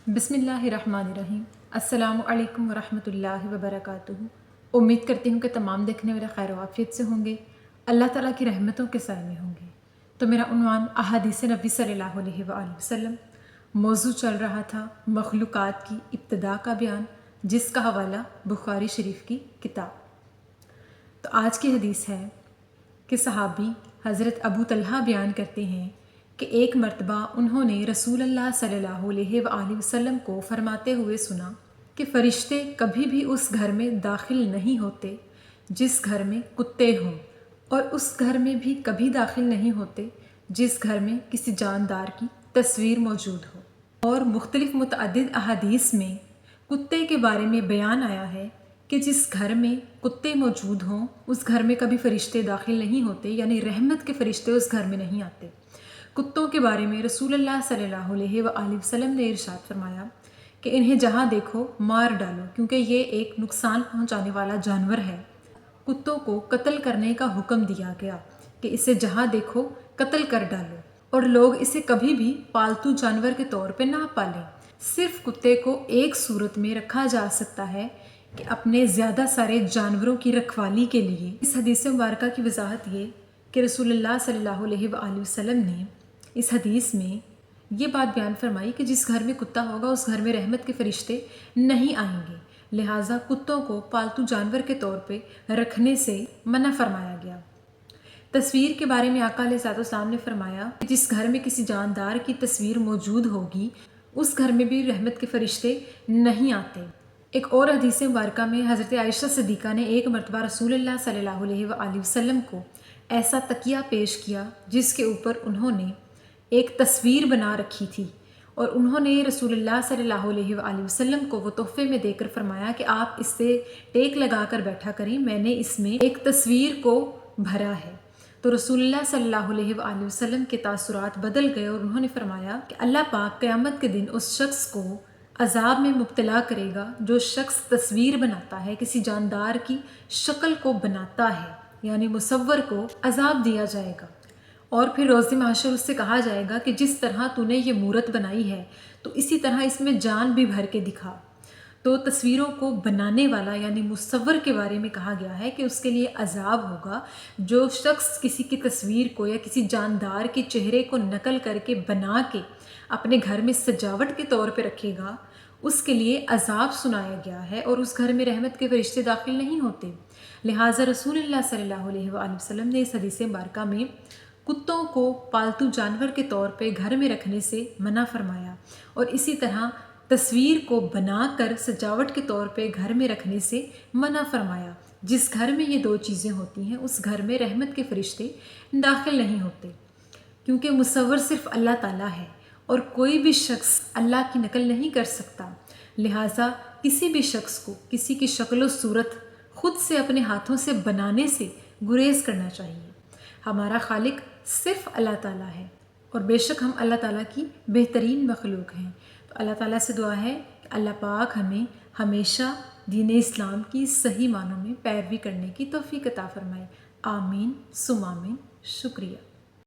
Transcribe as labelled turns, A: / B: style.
A: बिस्मिल्लाहिर्रहमानिर्रहीम। अस्सलामु अलैकुम वरहमतुल्लाहि वबरकातुहू। उम्मीद करती हूँ कि तमाम देखने वाले खैर वाफ़ियत से होंगे, अल्लाह ताला की रहमतों के साए में होंगे। तो मेरा उन्वान अहादीस नबी सल्लल्लाहु अलैहि वसल्लम। मौजू चल रहा था मखलूक़ात की इब्तिदा का बयान, जिसका हवाला बुखारी शरीफ की किताब। तो आज की हदीस है कि सहाबी हज़रत अबू तलहा बयान करते हैं कि एक मर्तबा उन्होंने रसूल अल्लाह सल्लल्लाहु अलैहि वसल्लम को फरमाते हुए सुना कि फ़रिश्ते कभी भी उस घर में दाखिल नहीं होते जिस घर में कुत्ते हों, और उस घर में भी कभी दाखिल नहीं होते जिस घर में किसी जानदार की तस्वीर मौजूद हो। और मुख्तलिफ मुतअद्दिद अहादीस में कुत्ते के बारे में बयान आया है कि जिस घर में कुत्ते मौजूद हों उस घर में कभी फ़रिश्ते दाखिल नहीं होते, यानी रहमत के फ़रिश्ते उस घर में नहीं आते। कुत्तों के बारे में रसूलुल्लाह सल्लल्लाहु अलैहि वसल्लम ने इरशाद फरमाया कि इन्हें जहाँ देखो मार डालो, क्योंकि ये एक नुकसान पहुँचाने वाला जानवर है। कुत्तों को कत्ल करने का हुक्म दिया गया कि इसे जहाँ देखो कत्ल कर डालो, और लोग इसे कभी भी पालतू जानवर के तौर पे ना पालें। सिर्फ कुत्ते को एक सूरत में रखा जा सकता है कि अपने ज़्यादा सारे जानवरों की रखवाली के लिए। इस हदीस मुबारका की वजाहत ये कि रसूलुल्लाह सल्लल्लाहु अलैहि वसल्लम ने इस हदीस में ये बात बयान फरमाई कि जिस घर में कुत्ता होगा उस घर में रहमत के फरिश्ते नहीं आएंगे, लिहाजा कुत्तों को पालतू जानवर के तौर पे रखने से मना फरमाया गया। तस्वीर के बारे में आका अलैहिस्सलाम ने फरमाया कि जिस घर में किसी जानदार की तस्वीर मौजूद होगी उस घर में भी रहमत के फरिश्ते नहीं आते। एक और हदीस मुबारका में हज़रत आयशा सिद्दीक़ा ने एक मरतबा रसूलुल्लाह सल्लल्लाहु अलैहि वसल्लम को ऐसा तकिया पेश किया जिसके ऊपर उन्होंने एक तस्वीर बना रखी थी, और उन्होंने रसूलुल्लाह सल्लल्लाहु अलैहि वसल्लम को वो तोहफे में देकर फरमाया कि आप इससे टेक लगा कर बैठा करें, मैंने इसमें एक तस्वीर को भरा है। तो रसूलुल्लाह सल्लल्लाहु अलैहि वसल्लम के तासुरात बदल गए और उन्होंने फरमाया कि अल्लाह पाक क़यामत के दिन उस शख्स को अजाब में मुब्तला करेगा जो शख्स तस्वीर बनाता है, किसी जानदार की शक्ल को बनाता है, यानी मुसव्वर को अजाब दिया जाएगा। और फिर रोज़े महशर उससे कहा जाएगा कि जिस तरह तूने ये मूरत बनाई है तो इसी तरह इसमें जान भी भर के दिखा। तो तस्वीरों को बनाने वाला यानी मुसव्वर के बारे में कहा गया है कि उसके लिए अजाब होगा। जो शख्स किसी की तस्वीर को या किसी जानदार के चेहरे को नकल करके बना के अपने घर में सजावट के तौर पे रखेगा, उसके लिए अजाब सुनाया गया है, और उस घर में रहमत के फरिश्ते दाखिल नहीं होते। लिहाजा रसूलुल्लाह सल्लल्लाहु अलैहि वसल्लम ने इस हदीस मुबारका में कुत्तों को पालतू जानवर के तौर पे घर में रखने से मना फरमाया, और इसी तरह तस्वीर को बनाकर सजावट के तौर पे घर में रखने से मना फरमाया। जिस घर में ये दो चीज़ें होती हैं उस घर में रहमत के फरिश्ते दाखिल नहीं होते, क्योंकि मुसव्वर सिर्फ अल्लाह ताला है और कोई भी शख्स अल्लाह की नकल नहीं कर सकता। लिहाजा किसी भी शख्स को किसी की शक्ल सूरत खुद से अपने हाथों से बनाने से गुरेज करना चाहिए। हमारा खालिक सिर्फ अल्लाह ताला है, और बेशक हम अल्लाह ताला की बेहतरीन मखलूक हैं। तो अल्लाह ताला से दुआ है कि अल्लाह पाक हमें हमेशा दीन इस्लाम की सही मानों में पैरवी करने की तौफीक अता फरमाए। आमीन सुम आमीन। शुक्रिया।